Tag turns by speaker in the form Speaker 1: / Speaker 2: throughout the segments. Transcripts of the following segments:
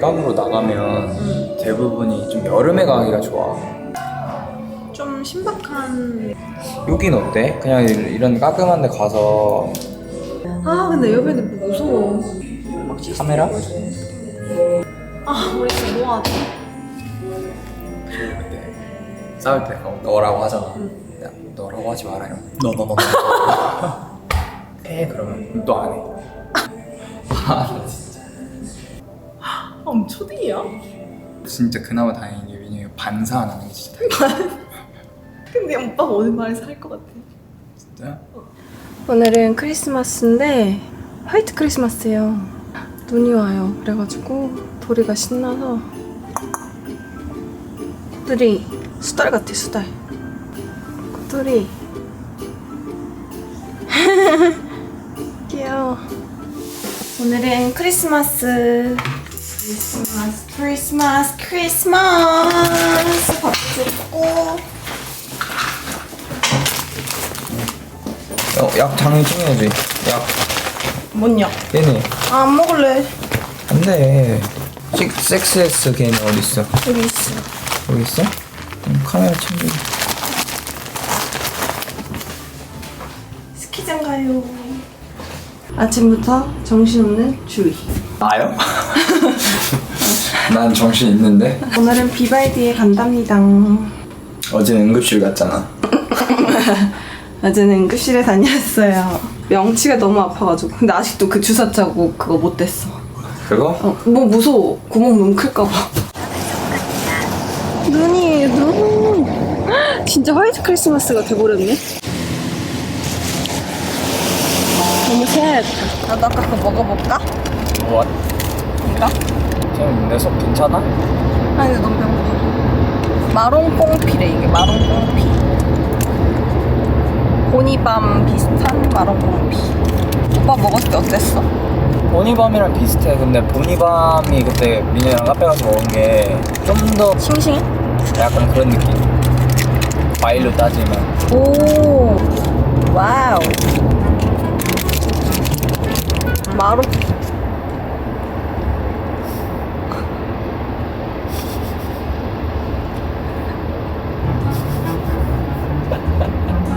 Speaker 1: 외곽으로 나가면 대부분이 좀 여름에 가기가 좋아.
Speaker 2: 좀 신박한.
Speaker 1: 여긴 어때? 그냥 이런 깔끔한 데 가서
Speaker 2: 아 근데 여배는 무서워. 막
Speaker 1: 카메라?
Speaker 2: 아 우리 진짜 뭐하지?
Speaker 1: 그때 싸울 때 너라고 하잖아. 야, 너라고 하지 말아요. 너. 해 그러면 또 안 해. 아 진짜.
Speaker 2: 초딩이야?
Speaker 1: 진짜 그나마 다행인 게 왜냐면 반사 안 하는 게 진짜 다행이야.
Speaker 2: 근데 오빠가 오는 말에서 할 것 같아.
Speaker 1: 진짜?
Speaker 2: 오늘은 크리스마스인데 화이트 크리스마스예요. 눈이 와요. 그래가지고 도리가 신나서 도리 수달 같아 수달. 도리 귀여워. 오늘은 크리스마스 밥 찍고
Speaker 1: 약 당연히 챙겨야지. 약
Speaker 2: 뭔 약?
Speaker 1: 얘네
Speaker 2: 안 먹을래.
Speaker 1: 안돼. 섹스엑스 걔네 어딨어?
Speaker 2: 여기 있어.
Speaker 1: 여기 있어? 카메라 챙겨.
Speaker 2: 스키장 가요. 아침부터 정신없는 주희.
Speaker 1: 나요? 난 정신 있는데.
Speaker 2: 오늘은 비발디에 간답니다.
Speaker 1: 어제 응급실 갔잖아.
Speaker 2: 어제는 응급실에 다녔어요. 명치가 너무 아파가지고. 근데 아직도 그 주사 짜고 그거 못 댔어.
Speaker 1: 그거?
Speaker 2: 뭐 무서워. 구멍 너무 클까봐. 눈이 너무 진짜 화이트 크리스마스가 돼버렸네. 너무 새하얗다. 나도 아까 그거 먹어볼까?
Speaker 1: 뭐?
Speaker 2: 뭔가?
Speaker 1: 지금 내 속 괜찮아?
Speaker 2: 아니 너무 배고파. 마롱꽁피래 이게 마롱꽁피. 보니밤 비슷한 마롱꽁피. 오빠 먹었을 때 어땠어?
Speaker 1: 보니밤이랑 비슷해. 근데 보니밤이 그때 민현이랑 카페 가서 먹은 게 좀 더
Speaker 2: 싱싱해?
Speaker 1: 약간 그런 느낌. 과일로 따지면.
Speaker 2: 오 와우. 마롱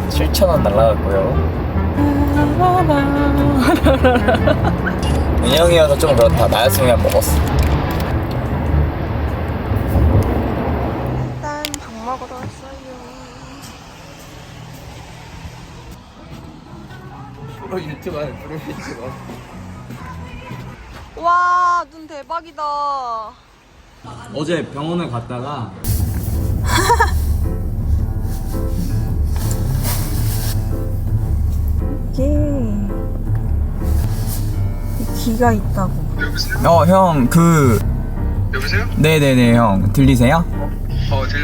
Speaker 1: $7,000 날라갔고요. 민영이어서 좀 그렇다. 나였으면 그냥 먹었어.
Speaker 2: 일단 밥 먹으러 왔어요.
Speaker 1: 프로 유튜브 하는 프로 유튜버.
Speaker 2: 와, 눈 대박이다.
Speaker 1: 어제 병원을 갔다가
Speaker 2: 이게 기가 있다고.
Speaker 1: 형
Speaker 3: 여보세요?
Speaker 1: 네네네 형 들리세요?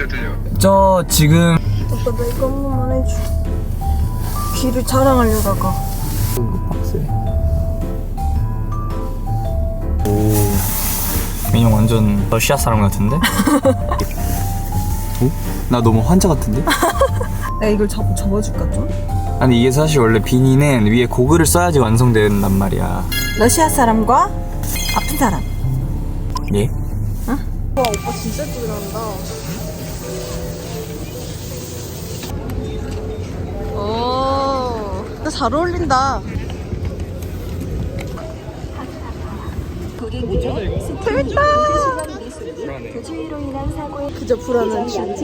Speaker 3: 들려.
Speaker 1: 저 지금
Speaker 2: 오빠 나 이거 한 번만 해줘. 귀를 자랑하려다가.
Speaker 1: 빡세. 오 민영 완전 러시아 사람 같은데? 오? 나 너무 환자 같은데?
Speaker 2: 내가 이걸 접어줄까 좀?
Speaker 1: 아니 이게 사실 원래 비니는 위에 고글을 써야지 완성된단 말이야.
Speaker 2: 러시아 사람과 아픈 사람.
Speaker 1: 예?
Speaker 2: 와 오빠 진짜 찌그러운다. 오, 나 잘 어울린다. 재밌다. 그저 불안한 중.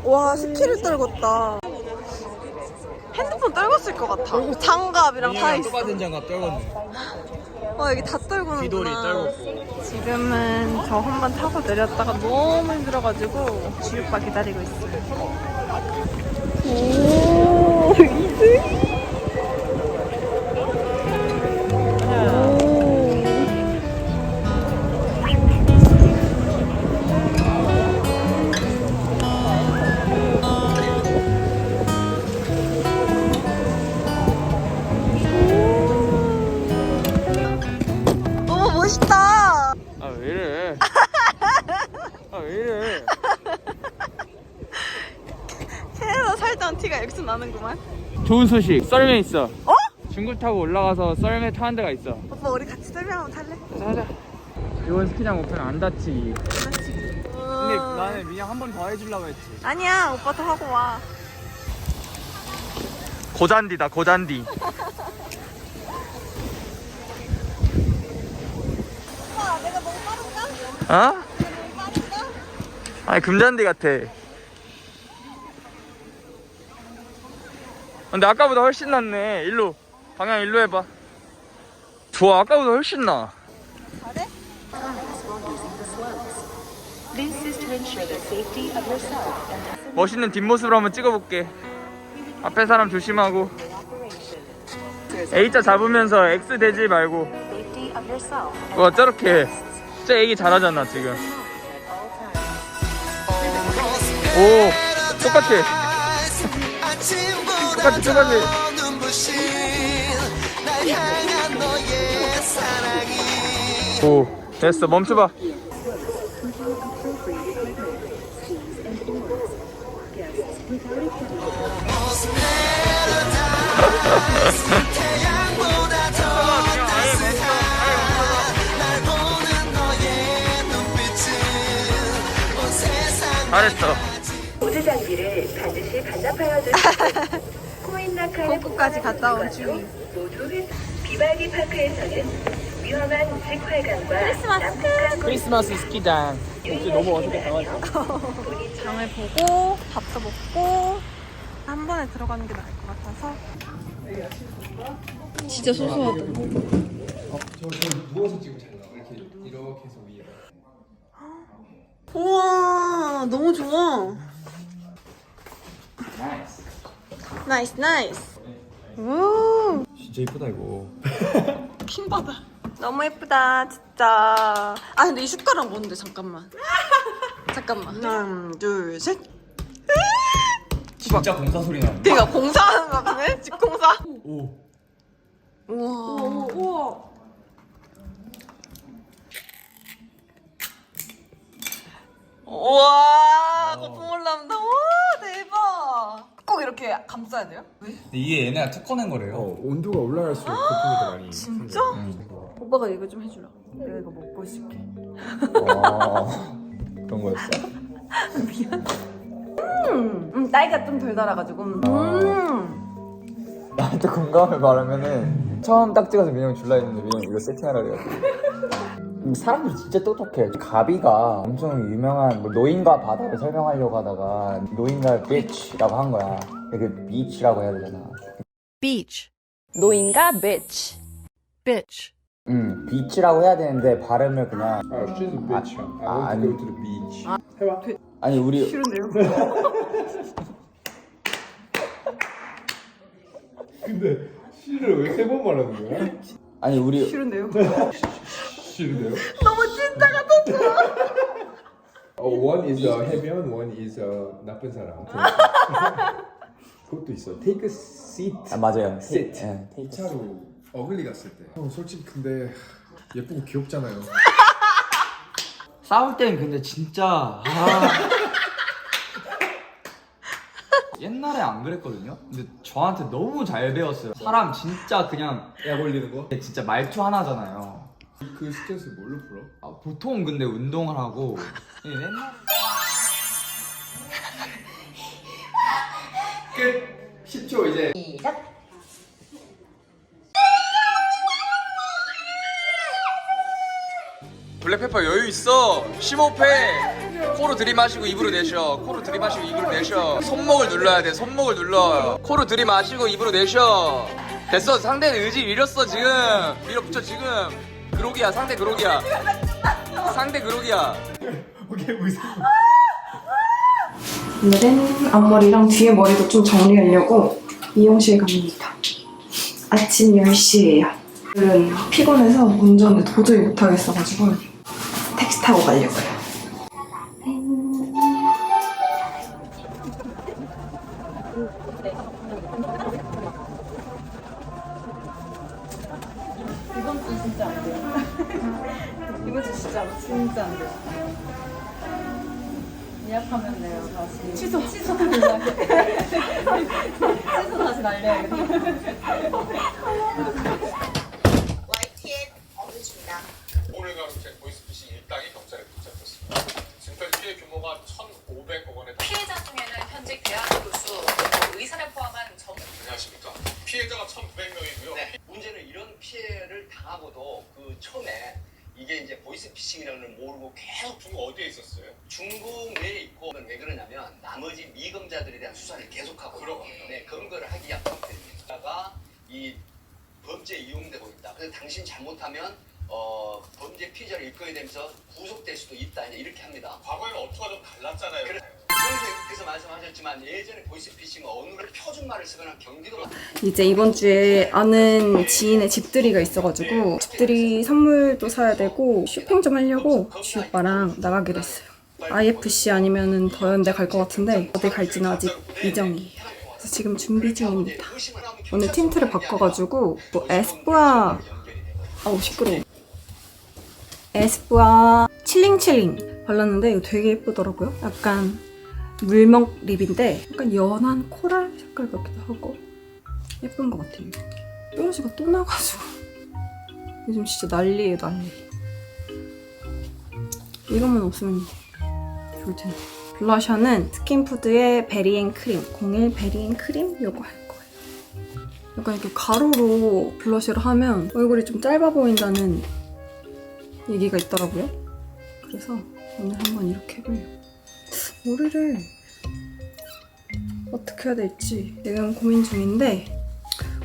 Speaker 2: 와 스키를 떨궜다. 핸드폰 떨궜을 것 같아. 장갑이랑 다 있어.
Speaker 1: 똑같은 장갑 떨궜네.
Speaker 2: 와 여기 다 떨구는구나.
Speaker 1: 귀돌이 떨궜고.
Speaker 2: 지금은 저 한 번 타고 내렸다가 너무 힘들어가지고 주희 오빠 기다리고 있어요. 오 이제? 너무 멋있다.
Speaker 1: 아 왜 이래? 아 왜 이래?
Speaker 2: 캐나다 살던 티가 여기서 나는구만.
Speaker 4: 좋은 소식. 썰매 있어.
Speaker 2: 어?
Speaker 4: 중급 타고 올라가서 썰매 타는 데가 있어.
Speaker 2: 오빠 우리 같이 설명 한번 탈래?
Speaker 4: 가자. 이번 스키장 목표는 안 다치기. 근데 나는 그냥 한 번 더 해주려고 했지.
Speaker 2: 아니야, 오빠도 하고 와.
Speaker 4: 고잔디다 고잔디.
Speaker 2: 오빠, 내가 너무 빠른가?
Speaker 4: 어? 아니 금잔디 같아. 근데 아까보다 훨씬 낫네. 일로 방향 일로 해봐. 좋아, 아까보다 훨씬 나.
Speaker 2: 잘해?
Speaker 4: 멋있는 뒷모습으로 한번 찍어볼게. 앞에 사람 조심하고. A자 잡으면서 X 되지 말고. 와 저렇게 진짜 애기 잘하잖아 지금. 오 똑같아. 똑같아. 오 됐어, 멈춰봐. 잘했어.
Speaker 5: 보조 장비를 반드시 반납하여 주시고 코인 낙하를
Speaker 2: 콩쿠까지 갔다 온 주희.
Speaker 5: 모두 비발디 파크에서는 위험한 직활강과 난폭한
Speaker 4: 크리스마스 스키장. 이제 너무 어색해가지고.
Speaker 2: 장을 보고 밥도 먹고 한 번에 들어가는 게 나을 것 같아서. 진짜 소소하다.
Speaker 6: 누워서 찍으면 잘 나와. 이렇게 해서 위에.
Speaker 2: 우와, 너무 좋아. 나이스 나이스. 오,
Speaker 1: 진짜 이쁘다 이거.
Speaker 2: 킹받아. 너무 예쁘다 진짜. 아 근데 이 숟가락 뭔데? 잠깐만. 하나 둘 셋.
Speaker 1: 진짜 공사 소리 나는.
Speaker 2: 걔가 공사하는 거 같네? 집공사?
Speaker 1: 오.
Speaker 2: 우와. 우와, 거품 올라온다. 와, 대박. 꼭 이렇게 감싸야 돼요? 왜?
Speaker 1: 근데 이게 얘네가 특허낸 거래요.
Speaker 6: 온도가 올라갈수록 거품이 더 많이.
Speaker 2: 진짜? 오빠가 이거 좀 해주라. 내가 이거 먹고 있을게.
Speaker 1: 그런 거였어?
Speaker 2: 딸기가 좀 덜 달아가지고.
Speaker 1: 나한테 공감을 말하면은 처음 딱 찍어서 민영 줄라 했는데 민영 이거 세팅하라 그래가지고. 사람들이 진짜 똑똑해. 가비가 엄청 유명한 뭐 노인과 바다를 설명하려고 하다가 노인과 비치라고 한 거야. 그 비치라고 해야 되잖아.
Speaker 7: beach. 노인과 bitch. bitch.
Speaker 1: 비치라고 해야 되는데 발음을 그냥
Speaker 6: She's a bitch. I want
Speaker 1: 아니.
Speaker 6: to go to the beach. 해봐.
Speaker 1: 아니 우리
Speaker 2: 싫은데요?
Speaker 6: 근데 C를 왜 세 번 말하는 거야?
Speaker 1: 아니 우리
Speaker 2: 싫은데요?
Speaker 6: 싫은데요?
Speaker 2: 너무 진짜 같았어.
Speaker 6: One is 해변, one is 나쁜 사람. 그것도 있어. Take a seat.
Speaker 1: 아 맞아요.
Speaker 6: Sit.
Speaker 1: 예.
Speaker 6: 2차로 어글리 갔을 때. 형 솔직히 근데 예쁘고 귀엽잖아요.
Speaker 1: 싸울 땐 근데 진짜 옛날에 안 그랬거든요. 근데 저한테 너무 잘 배웠어요. 사람 진짜 그냥
Speaker 6: 약 올리는 거?
Speaker 1: 진짜 말투 하나잖아요.
Speaker 6: 그 스트레스 뭘로 풀어?
Speaker 1: 보통 근데 운동을 하고 옛날
Speaker 6: 끝! 10초 이제.
Speaker 4: 블랙페퍼 여유 있어. 심호흡해. 코로 들이마시고 입으로 내쉬어. 코로 들이마시고 입으로 내쉬어. 손목을 눌러야 돼. 손목을 눌러. 코로 들이마시고 입으로 내쉬어. 됐어. 상대는 의지 잃었어 지금. 밀어붙여 지금. 그록이야. 상대 그록이야. 상대 그록이야.
Speaker 6: 오케이 무슨.
Speaker 8: 오늘은 앞머리랑 뒤에 머리도 좀 정리하려고 미용실 갑니다. 아침 10시예요. 오늘은 피곤해서 운전을 도저히 못하겠어가지고 택시 타고 가려고요.
Speaker 2: 이거 진짜 안 돼요. 예약하면 돼요. 다시 취소 다시 날려야겠다.
Speaker 9: YTN 업무중이다.
Speaker 6: 올해가 보이스피싱
Speaker 9: 당하고도 그 처음에 이게 이제 보이스피싱이라는 걸 모르고 계속 중국 어디에 있었어요? 중국 내에 있고 왜 그러냐면 나머지 미검자들에 대한 수사를 계속하고 네, 검거를 하기 위한 상태입니다. 이 범죄에 이용되고 있다. 그래서 당신 잘못하면 범죄 피해자를 일거에 되면서 구속될 수도 있다. 이렇게 합니다. 과거에는 어투가 좀 달랐잖아요. 그래서 말씀하셨지만 예전에 보이스피싱은 어느 걸 표준말을 쓰거나 경기도가
Speaker 8: 이제 이번 주에 아는 지인의 집들이가 있어가지고 집들이 선물도 사야 되고 쇼핑 좀 하려고 지 오빠랑 나가기로 했어요. IFC 아니면은 더현대 갈 것 같은데 어디 갈지는 아직 미정이에요. 그래서 지금 준비 중입니다. 오늘 틴트를 바꿔가지고 뭐 에스쁘아 아우 시끄러워. 에스쁘아 칠링칠링 발랐는데 이거 되게 예쁘더라고요. 약간 물먹 립인데 약간 연한 코랄 색깔 같기도 하고 예쁜 것 같아요. 뾰루지가 또 나가지고 요즘 진짜 난리예요 난리. 이것만 없으면 좋을 텐데. 블러셔는 스킨푸드의 베리앤크림 01 베리앤크림 요거 할 거예요. 약간 이렇게 가로로 블러셔를 하면 얼굴이 좀 짧아 보인다는 얘기가 있더라고요. 그래서 오늘 한번 이렇게 해보려고. 머리를 어떻게 해야 될지 지금 고민 중인데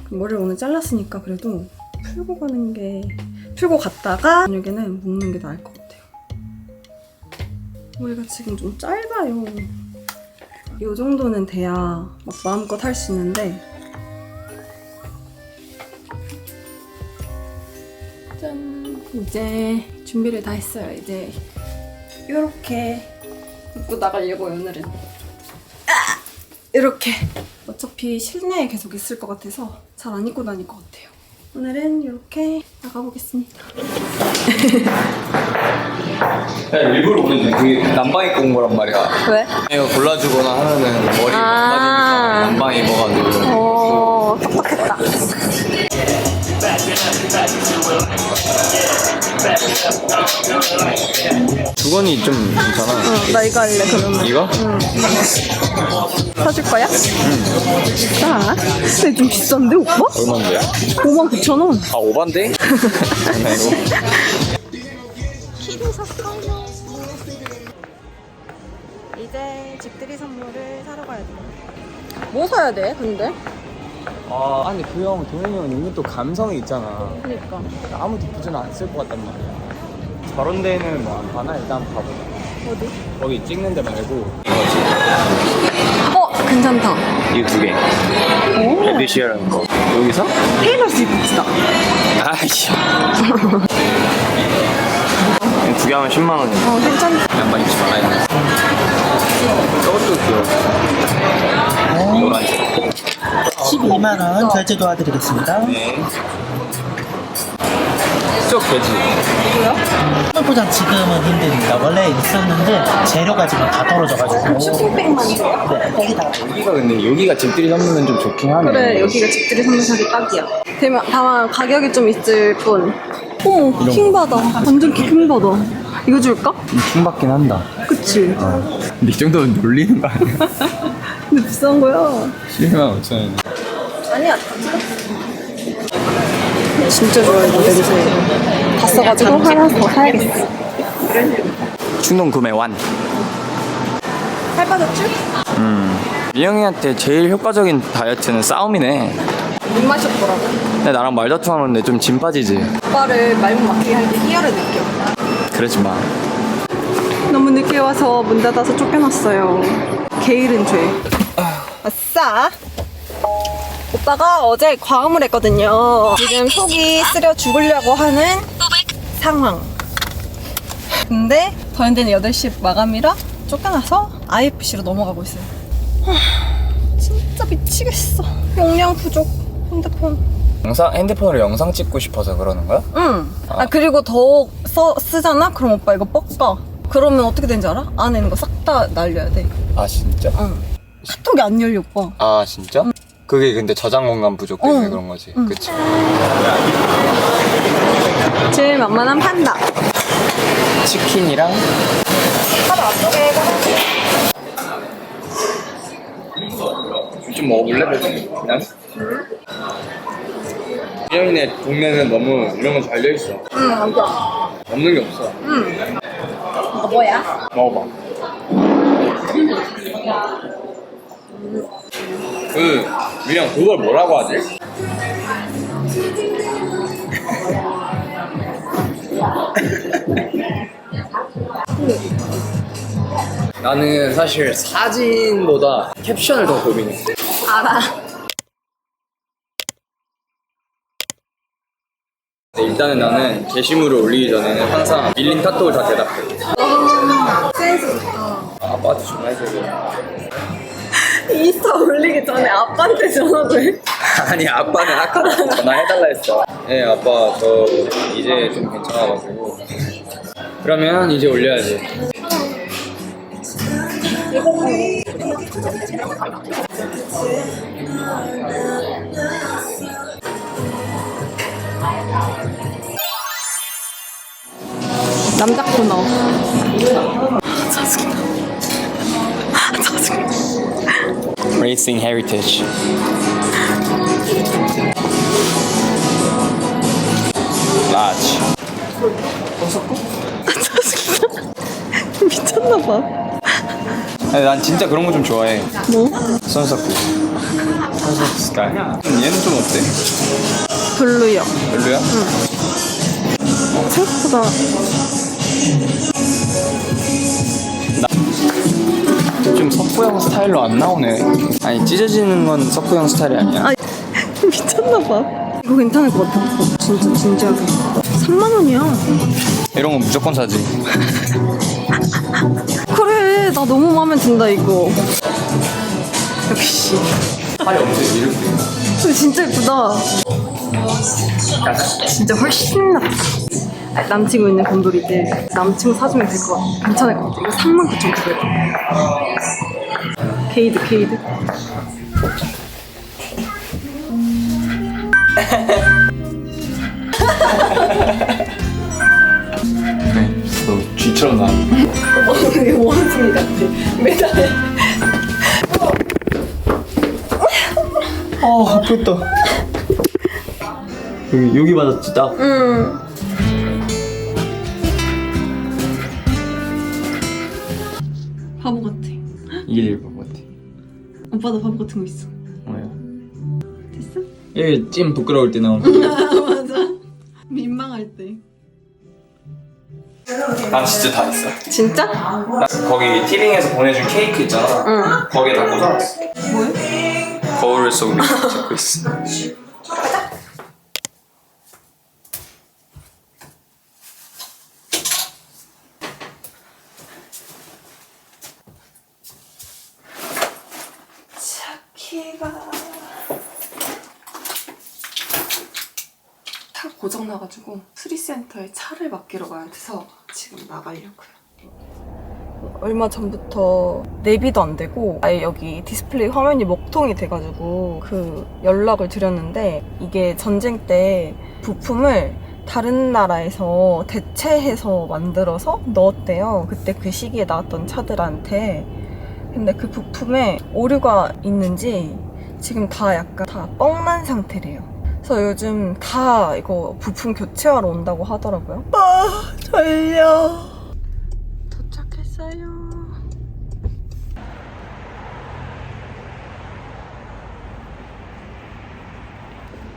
Speaker 8: 머리를 오늘 잘랐으니까 그래도 풀고 갔다가 저녁에는 묶는 게 나을 것 같아요. 머리가 지금 좀 짧아요. 이 정도는 돼야 막 마음껏 할 수 있는데 짠! 이제 준비를 다 했어요. 이제 이렇게 입고 나가려고 오늘은. 이렇게 어차피 실내에 계속 있을 것 같아서 잘 안 입고 다닐 것 같아요. 오늘은 이렇게 나가보겠습니다.
Speaker 4: 일부러 오늘 되게 남방 입고 온 거란 말이야.
Speaker 2: 왜?
Speaker 4: 이거 골라주거나 하면은 머리 망가지니까 남방 입어가지고.
Speaker 2: 똑똑했다.
Speaker 4: 두건이 좀 괜찮아.
Speaker 2: 응, 나 이거 할래 그러면.
Speaker 4: 이거?
Speaker 2: 사줄 거야? 응. 아, 근데 좀 비싼데 오빠?
Speaker 4: 얼마인데?
Speaker 2: 59,000원.
Speaker 4: 아 오반데? 아니야 이거.
Speaker 2: 키링 샀어요. 이제 집들이 선물을 사러 가야 돼. 뭐 사야 돼, 근데?
Speaker 1: 아 아니 그 형 동현이 형은 은근 또 감성이 있잖아.
Speaker 2: 그니까.
Speaker 1: 아무 디퓨저는 안 쓸 것 같단 말이야. 저런 데는 뭐 안 파나? 일단 한번 가보자.
Speaker 2: 어디?
Speaker 1: 거기 찍는 데 말고
Speaker 2: 괜찮다.
Speaker 4: 이거 두 개. 레드시어라는 거. 여기서?
Speaker 2: 테일러 스위프트다.
Speaker 4: 아이씨. 두 개 하면 10만 원이야.
Speaker 2: 괜찮다.
Speaker 4: 양반 입지 말아야 돼. 저것도 귀여워. 노란색.
Speaker 10: 12만원 결제 도와드리겠습니다.
Speaker 4: 네. 쪽 돼지.
Speaker 10: 포장 지금은 힘듭니다. 원래 있었는데 재료가 지금 다 떨어져가지고.
Speaker 2: 쇼핑백만이래요?
Speaker 10: 네, 거기다.
Speaker 1: 여기가 근데 여기가 집들이 선물은 좀 좋긴 하네.
Speaker 2: 그래, 여기가 집들이 선물 사기 딱이야. 다만 가격이 좀 있을 뿐. 어머, 킹받아. 완전 킹받아. 이거 줄까?
Speaker 1: 킹받긴 한다.
Speaker 2: 그치?
Speaker 1: 근데 이 정도면 놀리는 거 아니야?
Speaker 2: 근데 비싼 거야.
Speaker 1: 115,000원.
Speaker 2: 아니야, 진짜 좋아요, 이 냄새. 다 써가지고 하나 더 사야겠어.
Speaker 1: 충동 구매 완.
Speaker 2: 살 빠졌지?
Speaker 1: 미영이한테 제일 효과적인 다이어트는 싸움이네.
Speaker 2: 못 마셨더라고.
Speaker 1: 근데 나랑 말다툼하는데 좀 진 빠지지.
Speaker 2: 오빠를 말문 막히게 할 때 희열을 느껴.
Speaker 1: 그러지 마.
Speaker 2: 너무 늦게 와서 문 닫아서 쫓겨났어요. 게으른 죄. 아싸! 오빠가 어제 과음을 했거든요. 지금 속이 쓰려 죽으려고 하는 상황. 근데 더현대는 8시 마감이라 쫓겨나서 IFC로 넘어가고 있어요. 진짜 미치겠어. 용량 부족. 핸드폰.
Speaker 1: 핸드폰으로 영상 찍고 싶어서 그러는 거야?
Speaker 2: 응. 아 그리고 더 쓰잖아? 그럼 오빠 이거 뻑가. 그러면 어떻게 되는지 알아? 안에 있는 거 싹 다 날려야 돼.
Speaker 1: 아 진짜?
Speaker 2: 응. 카톡이 안 열려 오빠.
Speaker 1: 아 진짜? 그게 근데 저장 공간 부족 때문에
Speaker 2: 응.
Speaker 1: 그런 거지.
Speaker 2: 응.
Speaker 1: 그치?
Speaker 2: 제일 만만한 판다.
Speaker 1: 치킨이랑 좀 먹을래? 난?
Speaker 4: 이정인의 동네는 너무 이런 건 잘 돼 있어.
Speaker 2: 맞아.
Speaker 4: 없는 게 없어.
Speaker 2: 이거 뭐야?
Speaker 4: 먹어봐. 그냥 그걸 뭐라고 하지? 나는 사실 사진보다 캡션을 더 고민해.
Speaker 2: 알아.
Speaker 4: 일단은 나는 게시물을 올리기 전에는 항상 밀린 카톡을 다 대답해.
Speaker 2: 센스 좋다.
Speaker 4: 아빠한테 전화해서.
Speaker 2: 인스타 올리기 전에 아빠한테 전화도 해?
Speaker 4: 아니 아빠는 아까 전화해달라 했어. 네 아빠 저 이제 좀 괜찮아가지고. 그러면 이제 올려야지.
Speaker 2: 남자 코너. 짜증나. 짜증나.
Speaker 4: Racing Heritage. Large.
Speaker 2: 짜증나. 미쳤나봐.
Speaker 4: 아니, 난 진짜 그런 거 좀 좋아해.
Speaker 2: 뭐?
Speaker 4: 선석구. 선석구 스타일. 얘는 좀 어때?
Speaker 2: 별로야.
Speaker 4: 별로야?
Speaker 2: 생각보다.
Speaker 4: 좀 석구형 스타일로 안 나오네. 아니 찢어지는 건 석구형 스타일이 아니야.
Speaker 2: 아니, 미쳤나봐. 이거 괜찮을 것 같아. 진짜 진지하게. 3만 원이야.
Speaker 4: 이런 건 무조건 사지.
Speaker 2: 그래, 나 너무 마음에 든다 이거. 역시.
Speaker 4: 팔이 엄청 이렇게.
Speaker 2: 이거 진짜 예쁘다. 진짜 훨씬 낫다. 아니, 남친구 있는 곰돌이들 남친구 사주면 될 것 같아. 괜찮을 것 같아. 이거 39,900원. 게이드 게이드.
Speaker 4: 너 쥐처럼 나.
Speaker 2: 이거 원숭이 같아. 매달.
Speaker 4: 아프다. 여기 맞았지 딱.
Speaker 2: 응. 바보 같아.
Speaker 4: 이게 제일 바보 같아.
Speaker 2: 오빠도 바보 같은 거 있어.
Speaker 4: 뭐야?
Speaker 2: 됐어?
Speaker 4: 여기 찜 부끄러울 때 나오는.
Speaker 2: 맞아. 민망할 때.
Speaker 4: 난 진짜 다 했어.
Speaker 2: 진짜?
Speaker 4: 나 거기 티빙에서 보내준 케이크 있잖아.
Speaker 2: 응.
Speaker 4: 거기에 다 꽂아놨어.
Speaker 2: 뭐야?
Speaker 4: 거울 속으로 찍고 있어.
Speaker 2: 차키가 차가 고장나가지고 수리센터에 차를 맡기러 가야 돼서 지금 나가려고요. 얼마 전부터 내비도 안 되고 아예 여기 디스플레이 화면이 먹통이 돼가지고 그 연락을 드렸는데 이게 전쟁 때 부품을 다른 나라에서 대체해서 만들어서 넣었대요. 그때 그 시기에 나왔던 차들한테. 근데 그 부품에 오류가 있는지 지금 다 약간 다 뻥난 상태래요. 그래서 요즘 다 이거 부품 교체하러 온다고 하더라고요. 아, 졸려. 도착했어요.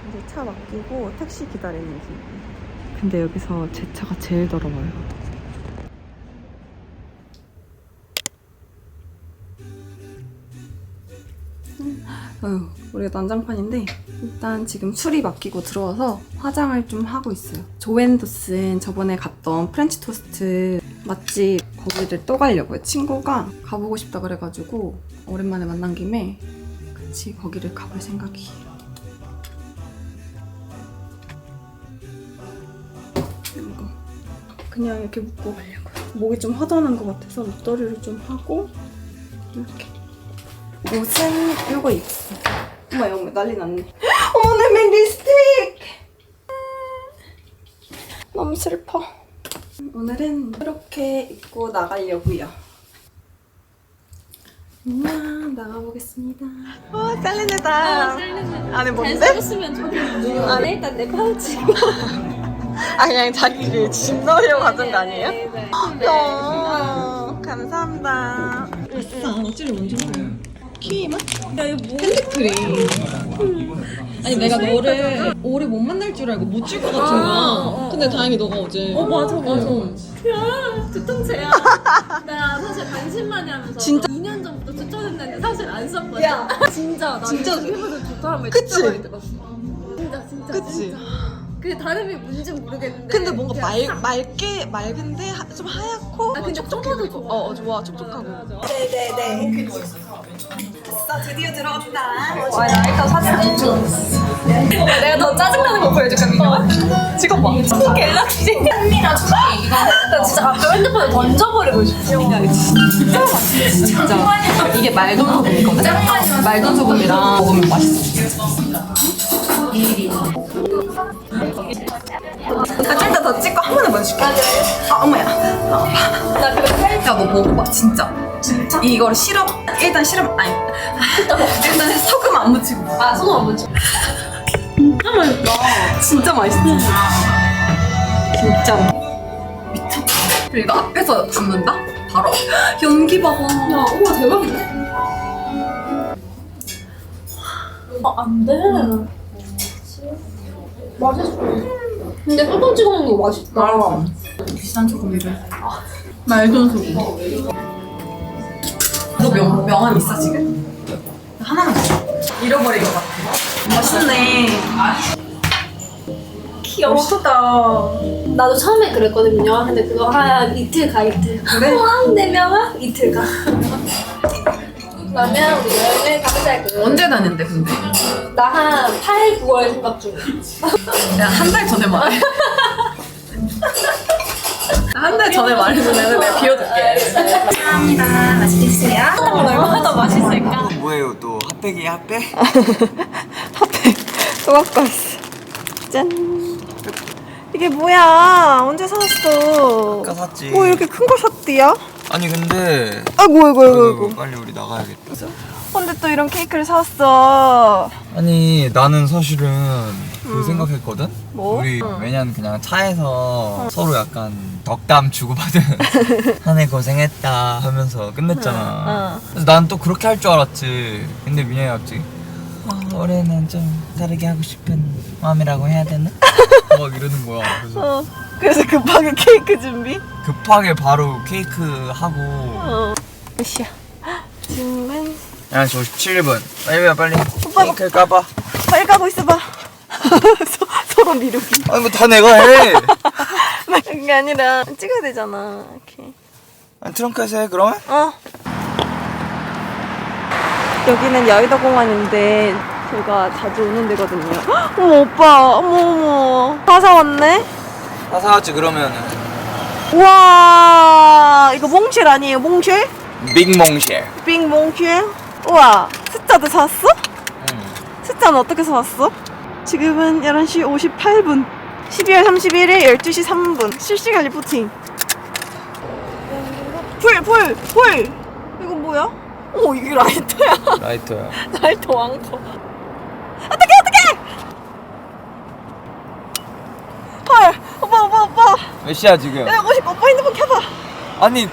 Speaker 2: 이제 차 맡기고 택시 기다리는 중. 근데 여기서 제 차가 제일 더러워요. 우리가 난장판인데 일단 지금 수리 맡기고 들어와서 화장을 좀 하고 있어요. 조앤도슨 저번에 갔던 프렌치 토스트 맛집 거기를 또 가려고요. 친구가 가보고 싶다 그래가지고 오랜만에 만난 김에 같이 거기를 가볼 생각이에요. 이거 그냥 이렇게 묶고 가려고요. 목이 좀 허전한 것 같아서 목도리를 좀 하고 이렇게. 옷은 이거 입었어. 어머 난리 났네. 어머 내 맨 립스틱. 너무 슬퍼. 오늘은 이렇게 입고 나가려고요. 나가보겠습니다. 셀린이다. 안에 뭔데? 잘 써줬으면 좋겠는데. 안에 일단 내 파우치. 아 그냥 자기 그짐 넣으려고 가져온 거 아니에요? 네. 감사합니다. 어찌를 먼저 먹어요? 키위만? 야 이거 뭐? 핸드크림. 아니 내가 너를 오래 못 만날 줄 알고 못 줄 것 같은 거야. 근데 다행히 너가 어제. 맞아.
Speaker 11: 야, 두통체야. 나 사실 관심 많이 하면서
Speaker 2: 진짜?
Speaker 11: 2년 전부터 추천했는데 사실 안 썼거든. 야, 진짜 나 진짜 해보면 좋다 하면
Speaker 2: 그치?
Speaker 11: 진짜 많이 들었어. 진짜.
Speaker 2: 그치?
Speaker 11: 진짜. 그게 다름이 뭔지 모르겠는데.
Speaker 2: 근데 뭔가
Speaker 11: 그냥
Speaker 2: 맑은데 좀 하얗고.
Speaker 11: 아, 근데
Speaker 2: 촉촉해.
Speaker 11: 좋아.
Speaker 2: 좋아 촉촉하고.
Speaker 11: 네네네.
Speaker 2: 됐어 드디어 들어갔다.
Speaker 11: 와, 나 일단 사진 찍어. 내가 더 짜증나는 거 보여줄까, 민영아?
Speaker 2: 찍어봐.
Speaker 11: 갤럭시. 나 진짜 가끔 핸드폰을 던져버리고 싶어.
Speaker 2: 진짜 이게 맑은 소금이거든. 맑은 소금이랑 먹으면 맛있어. 일단 더 찍고 한 번에 보여줄게. 어머야.
Speaker 11: 나 그거 살짝.
Speaker 2: 야 너 먹어봐 진짜. 이거를 시럽 일단 시럽 아니 일단 소금 안 묻히고.
Speaker 11: 아, 소금 안 묻혀. 진짜 맛있다.
Speaker 2: 진짜 맛있지. 진짜 미쳤다. 그리고 이거 앞에서 굽는다? 바로 연기 봐봐.
Speaker 11: 야, 우와, 대박이네. 안 돼. 맛있어. 근데 소금 찍어 먹는 거 맛있다.
Speaker 2: 비싼 소금이래. 맑은 소금. 너 명함 있어 지금? 하나만 줘. 잃어버릴 것 같아. 맛있네.
Speaker 11: 귀엽다. 나도 처음에 그랬거든요. 근데 그거 한 이틀 가, 이틀.
Speaker 2: 그래?
Speaker 11: 내 명함? 이틀 가. 그러면 우리 여행을 가보자.
Speaker 2: 언제 다녔는데 근데?
Speaker 11: 나 한 8, 9월 생각 중이야.
Speaker 2: 야 한 달 전에 말해. 한 달 전에 말해주면 내가 비워줄게. 감사합니다. 맛있게 드세요.
Speaker 11: 얼마나 더 맛있을까?
Speaker 1: 뭐예요 또 핫팩이 핫팩?
Speaker 2: 핫팩 또 갖고 왔어. 짠. 이게 뭐야? 언제 사왔어?
Speaker 1: 아까 샀지.
Speaker 2: 뭐 이렇게 큰 거 샀디야?
Speaker 1: 아니 근데
Speaker 2: 아이고.
Speaker 1: 빨리 우리 나가야겠다.
Speaker 2: 근데 또 이런 케이크를 사왔어.
Speaker 1: 아니 나는 사실은 그 생각했거든?
Speaker 2: 뭐?
Speaker 1: 우리 왜냐면 그냥 차에서 서로 약간 덕담 주고받은 한 해 고생했다 하면서 끝냈잖아. 그래서 난 또 그렇게 할 줄 알았지. 근데 민영이 갑자기 올해는 좀 다르게 하고 싶은 마음이라고 해야 되나? 막 이러는 거야. 그래서
Speaker 2: 그래서 급하게 케이크 준비?
Speaker 1: 급하게 바로 케이크 하고
Speaker 2: 몇 시야? 지금은
Speaker 1: 11시 57분 빨리
Speaker 2: 오빠
Speaker 1: 케이크 까봐.
Speaker 2: 빨리 까고 있어봐. 서로 미루기.
Speaker 1: 아니 뭐 다 내가 해.
Speaker 2: 그게 아니라 찍어야 되잖아. 이렇게.
Speaker 1: 아니, 트렁크에서 해 그러면?
Speaker 2: 여기는 여의도 공원인데 제가 자주 오는 데거든요. 어머 오빠, 어머 다 사왔네.
Speaker 1: 다 사왔지 그러면은.
Speaker 2: 우와 이거 몽쉘 아니에요? 몽쉘?
Speaker 1: 빅몽쉘.
Speaker 2: 빅 몽쉘? 우와 숫자도 사왔어? 숫자는 어떻게 사왔어? 지금은 11시 58분 12월 31일 12시 3분 실시간 리포팅. 불 이건 뭐야? 오 이게 라이터야.
Speaker 1: 라이터야.
Speaker 2: 라이터 왕거. 어떡해 헐 오빠
Speaker 1: 몇 시야 지금?
Speaker 2: 야 오빠 핸드폰 켜봐.
Speaker 1: 아니.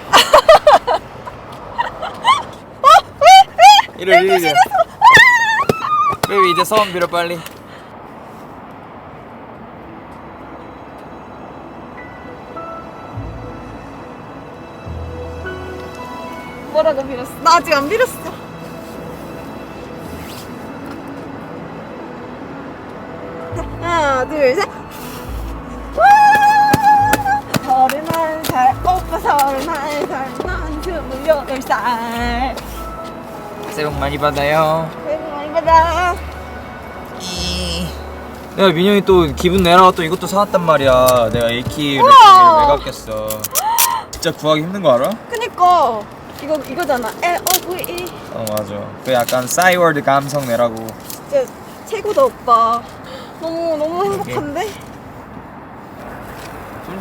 Speaker 1: 이래. 베이비 이제 소원 빌어 빨리.
Speaker 2: 뭐라고 빌었어? 나 아직 안 빌었어. 하나 둘 셋. 서른 한 살 오빠 서른 한 살 난 28살.
Speaker 1: 새해 복 많이 받아요.
Speaker 2: 새해 복 많이 받아.
Speaker 1: 내가 민영이 또 기분 내라고 또 이것도 사왔단 말이야. 내가 A키를
Speaker 2: 우와.
Speaker 1: 왜 갖겠어. 진짜 구하기 힘든 거 알아?
Speaker 2: 그니까 이거잖아. LOVE.
Speaker 1: 맞아. 그 약간 싸이월드 감성 내라고.
Speaker 2: 진짜 최고다 오빠. 너무 행복한데?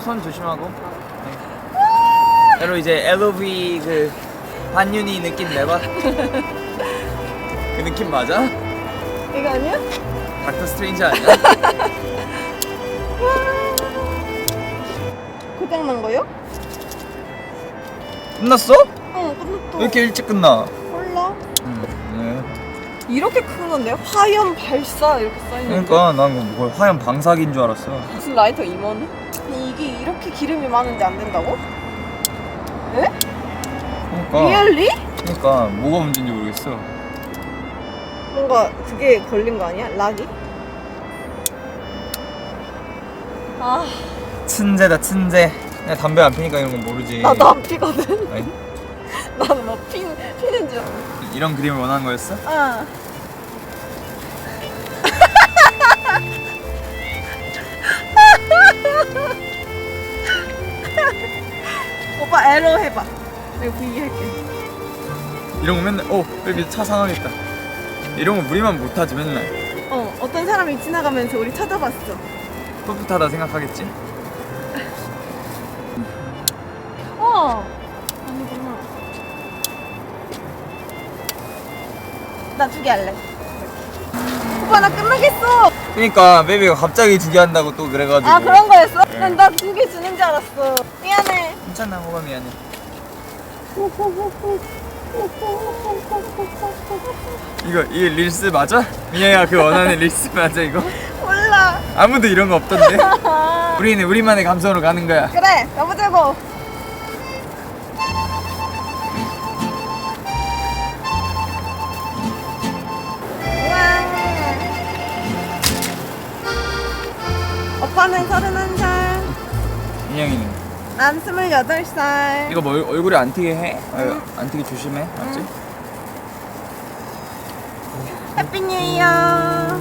Speaker 1: 손 조심하고. 네. 여러분 이제 LOV 그 반윤이 느낌 내봐. 그 느낌 맞아?
Speaker 2: 이거 아니야?
Speaker 1: 닥터 스트레인지 아니야?
Speaker 2: 고장난 거요?
Speaker 1: 끝났어?
Speaker 2: 응, 끝났어.
Speaker 1: 왜 이렇게 일찍 끝나?
Speaker 2: 몰라.
Speaker 1: 네.
Speaker 2: 이렇게 큰 건데 화염 발사 이렇게 써있는데.
Speaker 1: 그러니까 난 뭐 화염 방사기인 줄 알았어.
Speaker 2: 무슨 라이터 임원? 아니 이게 이렇게 기름이 많은데 안 된다고? 에?
Speaker 1: 그러니까.
Speaker 2: 리얼리?
Speaker 1: 그러니까 뭐가 문제인지 모르겠어.
Speaker 2: 뭔가 그게 걸린 거 아니야? 락이? 아,
Speaker 1: 춘제다 춘제. 내가 담배 안 피니까 이런 건 모르지.
Speaker 2: 나도 안 피거든.
Speaker 1: 아니,
Speaker 2: 나는 뭐 피는 줄 알았어.
Speaker 1: 이런 그림을 원하는 거였어?
Speaker 2: 아. 오빠 에러 해봐. 내가 V 할게.
Speaker 1: 이런 거 맨날 여기 차 상하겠다. 이런 거 우리만 못하지 맨날.
Speaker 2: 어떤 사람이 지나가면서 우리 쳐다봤어.
Speaker 1: 풋풋하다 생각하겠지?
Speaker 2: 아니구나. 나 2개 할래. 오빠 나 끝나겠어.
Speaker 1: 그러니까 베이비가 갑자기 2개 한다고 또 그래가지고.
Speaker 2: 아 그런 거였어? 난 2개 주는 줄 알았어. 미안해.
Speaker 1: 괜찮아 뭐가 미안해. 이게 릴스 맞아? 민영이가 그 원하는 릴스 맞아 이거?
Speaker 2: 몰라.
Speaker 1: 아무도 이런 거 없던데? 우리는 우리만의 감성으로 가는 거야.
Speaker 2: 그래 가보자고. 오빠는 31살,
Speaker 1: 민영이는?
Speaker 2: 난 28살.
Speaker 1: 이거 뭐 얼굴에 안 튀게 해? 안 튀게 조심해 알았지?
Speaker 2: 해피 뉴 이어.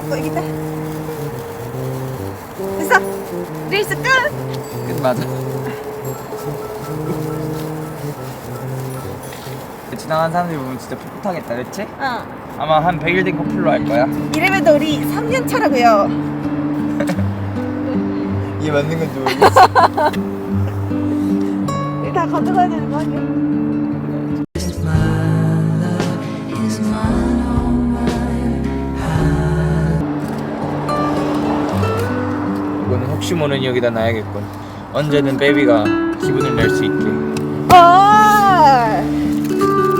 Speaker 2: 오빠 이기다. 됐어. 릴스 끝.
Speaker 1: 끝 맞아. 지나간 사람들이 보면 진짜 풋풋하겠다 그렇지? 아마 한 100일 된 커플로 할 거야.
Speaker 2: 이래봬도 우리 3년 차라고요.
Speaker 1: 이게 맞는 건지 모르겠어.
Speaker 2: 이거 다 가져가야 되는 거 아니야?
Speaker 1: 이거는 혹시 모르니 여기다 놔야겠군. 언제든 베이비가 기분을 낼 수 있게.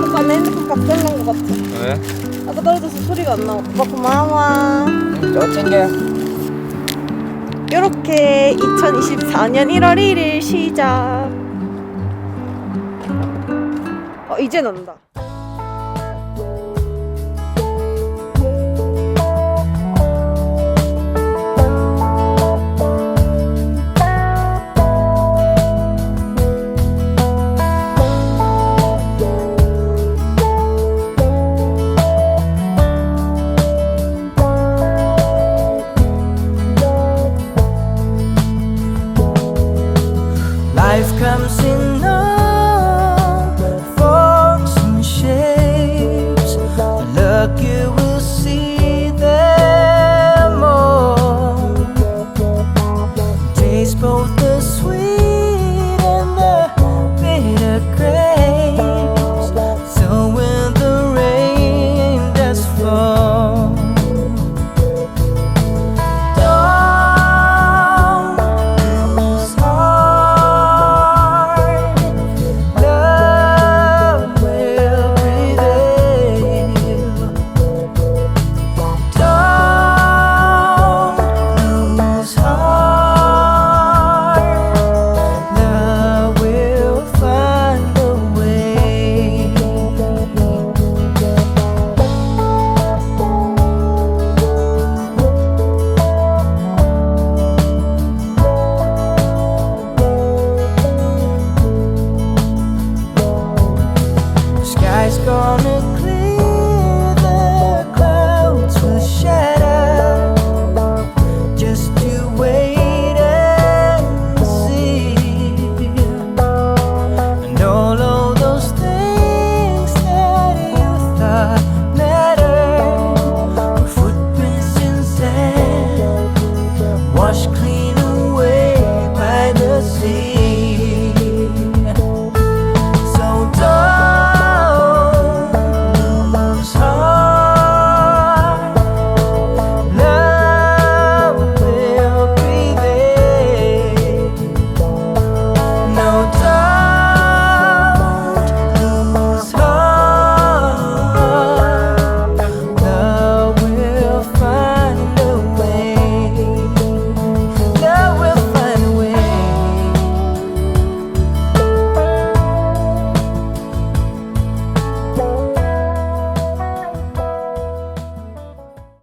Speaker 2: 오빠 내 핸드폰 박살난 거 같아.
Speaker 1: 왜?
Speaker 2: 아까 떨어져서 소리가 안 나와. 오빠 고마워.
Speaker 1: 저 챙겨.
Speaker 2: 요렇게 2024년 1월 1일 시작. 이제 난다.